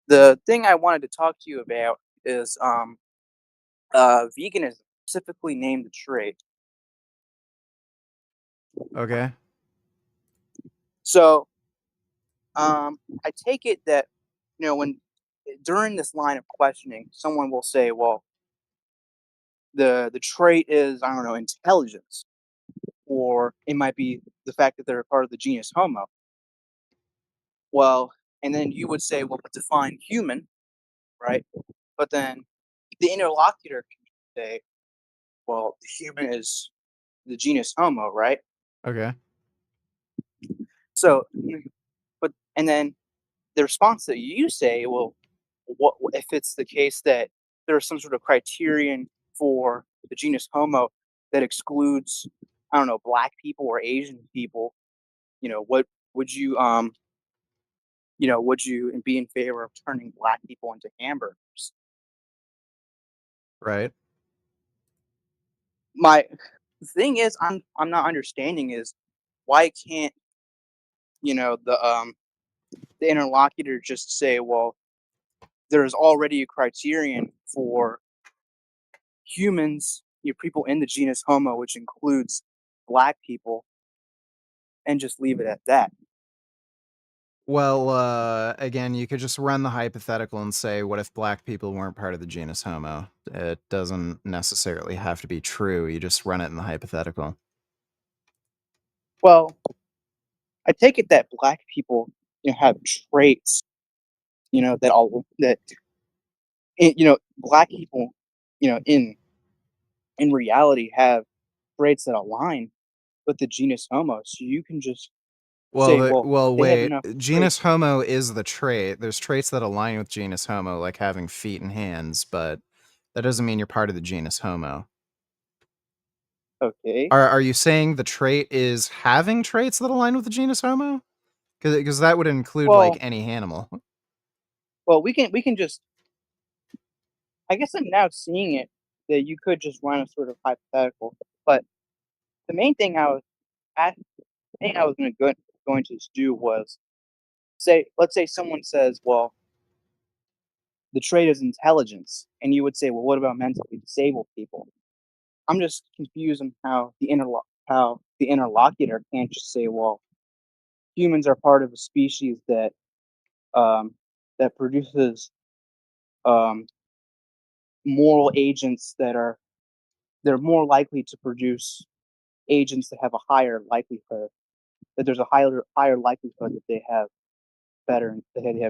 The thing I wanted to talk to you about is veganism, specifically named the trait. Okay. So I take it that when during this line of questioning, someone will say, "Well, the trait is I don't know intelligence," or it might be the fact that they're a part of the genus Homo. Well, and then you would say, "Well, but define human, right?" But then the interlocutor can say, "Well, the human is the genus Homo, right?" Okay. So, but and then the response that you say, well, what if it's the case that there's some sort of criterion for the genus Homo that excludes, I don't know, black people or Asian people? What would you would you be in favor of turning black people into hamburgers? Right. My thing is, I'm not understanding is why can't you know the interlocutor just say, well, there's already a criterion for humans, people in the genus Homo, which includes black people, and just leave it at that. Well, again, you could just run the hypothetical and say, what if black people weren't part of the genus Homo? It doesn't necessarily have to be true. You just run it in the hypothetical. Well, I take it that black people, have traits, black people, in reality have traits that align with the genus Homo. So you can just say, well, they have Wait. enough Genus traits. Homo is the trait. There's traits that align with genus Homo, like having feet and hands, but that doesn't mean you're part of the genus Homo. Okay. Are you saying the trait is having traits that align with the genus Homo? Because that would include like Well, any animal. we can just. I guess I'm now seeing it that you could just run a sort of hypothetical, but the main thing I thing I was going to do was let's say someone says, well, the trait is intelligence, and you would say, well, what about mentally disabled people? I'm just confused on how the interlocutor can't just say, well, humans are part of a species um, that produces um, moral agents they're more likely to produce agents that have a higher likelihood that there's a higher likelihood that they have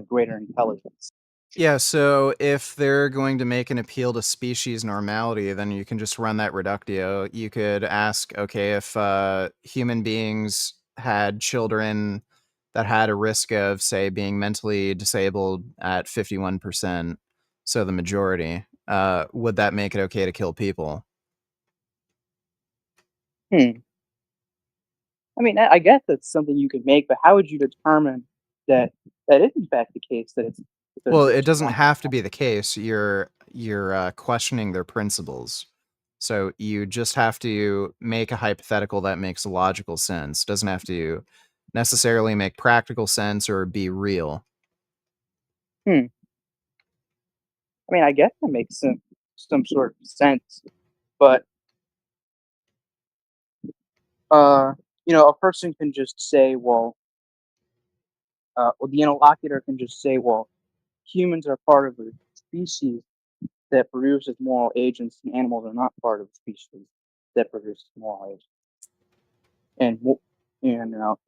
greater intelligence. Yeah, so if they're going to make an appeal to species normality, then you can just run that reductio. You could ask, okay, if human beings had children that had a risk of, say, being mentally disabled at 51%, so the majority, would that make it okay to kill people? Hmm. I mean, I guess that's something you could make, but how would you determine that that is in fact the case that they're Well, it just doesn't one? have to be the case. You're questioning their principles. So you just have to make a hypothetical that makes logical sense. Doesn't have to necessarily make practical sense or be real. Hmm. I mean, I guess that makes some sort of sense, but uh, a person can just say, well, the interlocutor can just say, well, humans are part of a species that produces moral agents, and animals are not part of a species that produces moral agents. And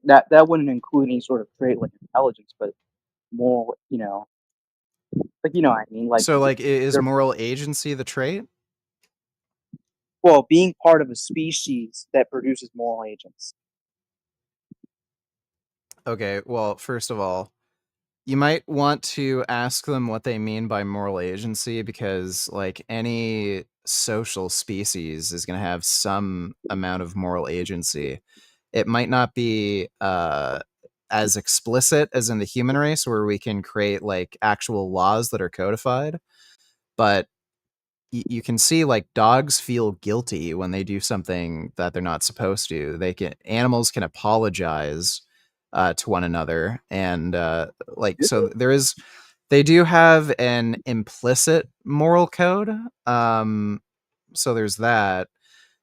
that wouldn't include any sort of trait like intelligence, but more, like what I mean, like So, like, is they're moral agency the trait? well being part of a species that produces moral agents. Okay, well, first of all, you might want to ask them what they mean by moral agency because, like, any social species is going to have some amount of moral agency. It might not be as explicit as in the human race, where we can create like actual laws that are codified, but you can see like dogs feel guilty when they do something that they're not supposed to. Animals can apologize to one another, and like Do so they? They do have an implicit moral code, so there's that.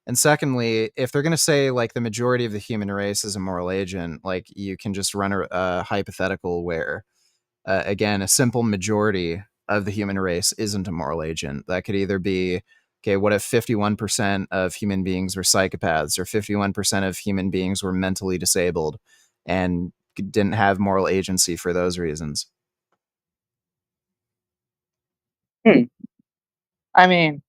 And secondly, if they're gonna say, like, the majority of the human race is a moral agent, like, you can just run a hypothetical where, again, a simple majority of the human race isn't a moral agent. That could either be, okay, what if 51% of human beings were psychopaths or 51% of human beings were mentally disabled and didn't have moral agency for those reasons? Hmm. I mean,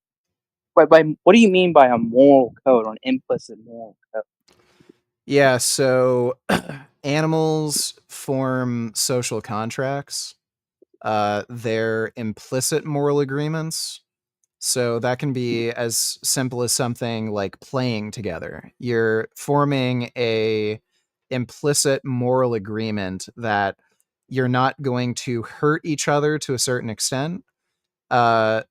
by what do you mean by a moral code or an implicit moral code? Yeah, so animals form social contracts. They're implicit moral agreements. So that can be as simple as something like playing together. You're forming a implicit moral agreement that you're not going to hurt each other to a certain extent. Uh,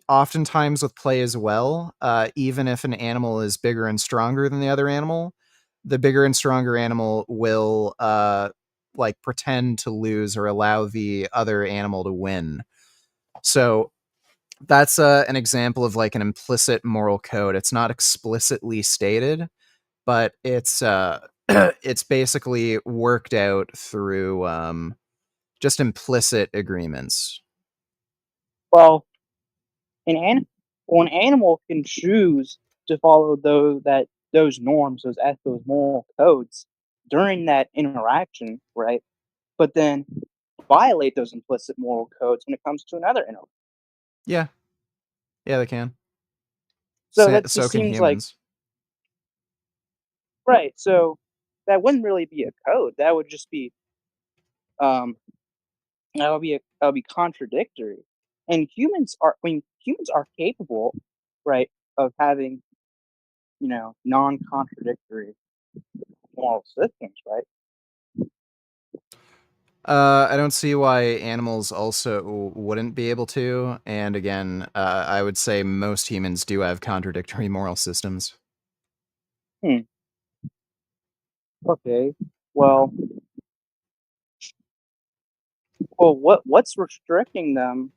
Oftentimes with play as well, even if an animal is bigger and stronger than the other animal, the bigger and stronger animal will like pretend to lose or allow the other animal to win. So that's an example of like an implicit moral code. It's not explicitly stated, but it's it's basically worked out through just implicit agreements. Well, an an well, an animal can choose to follow those norms, those ethical moral codes during that interaction, right? But then violate those implicit moral codes when it comes to another interaction. Yeah, yeah, they can. So that So just can seems like humans. right. So that wouldn't really be a code. That would just be um that would be contradictory. And humans are capable, right, of having, non-contradictory moral systems, right? I don't see why animals also wouldn't be able to. And again, I would say most humans do have contradictory moral systems. Hmm. Okay. Well, what's restricting them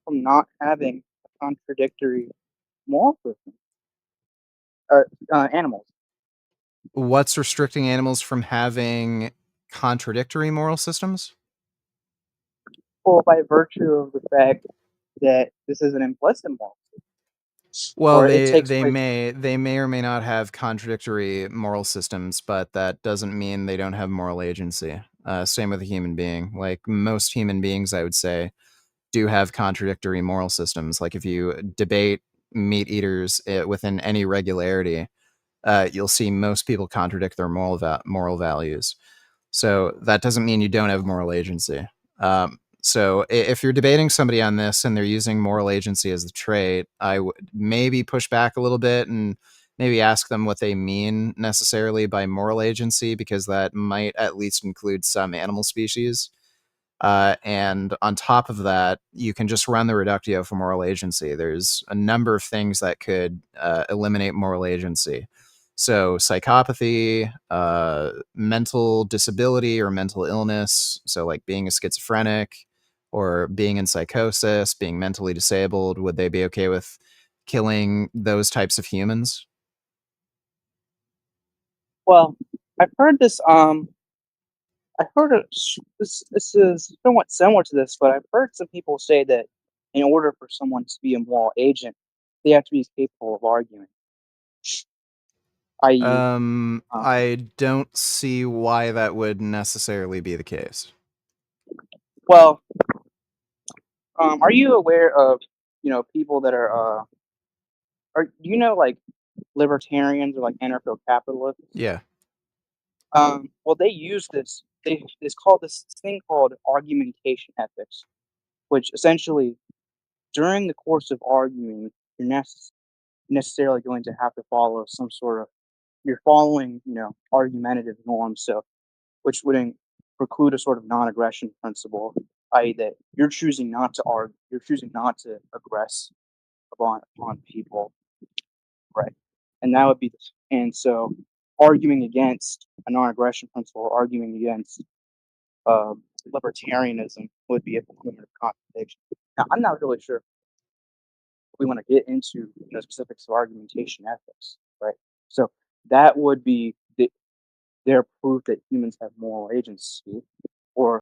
from not having a contradictory moral system? Animals. What's restricting animals from having contradictory moral systems? Well, by virtue of the fact that this is an implicit moral, Well, or it takes they place. may or may not have contradictory moral systems, but that doesn't mean they don't have moral agency. Same with a human being. Like most human beings, I would say, do have contradictory moral systems. Like if you debate meat eaters within any regularity, you'll see most people contradict their moral values. So that doesn't mean you don't have moral agency. So if you're debating somebody on this and they're using moral agency as the trait, I would maybe push back a little bit and maybe ask them what they mean necessarily by moral agency, because that might at least include some animal species. And on top of that, you can just run the reductio for moral agency. There's a number of things that could eliminate moral agency. So, psychopathy, mental disability or mental illness. So, like being a schizophrenic or being in psychosis, being mentally disabled, would they be okay with killing those types of humans? Well, I've heard this. I've heard this is somewhat similar to this, but I've heard some people say that in order for someone to be a moral agent, they have to be capable of arguing, i.e., I don't see why that would necessarily be the case. well, are you aware of people that are like libertarians or like anarcho capitalists? Yeah. Well, they use this called this thing called argumentation ethics, which essentially during the course of arguing, you're necessarily going to have to follow some sort of you're following argumentative norms, so which would preclude a sort of non-aggression principle, i.e., that you're choosing not to argue, you're choosing not to aggress upon people, right? And that would be this. And so, arguing against a non-aggression principle, arguing against libertarianism would be a form of contradiction. Now, I'm not really sure if we want to get into specifics of argumentation ethics, right? So that would be their proof that humans have moral agency, or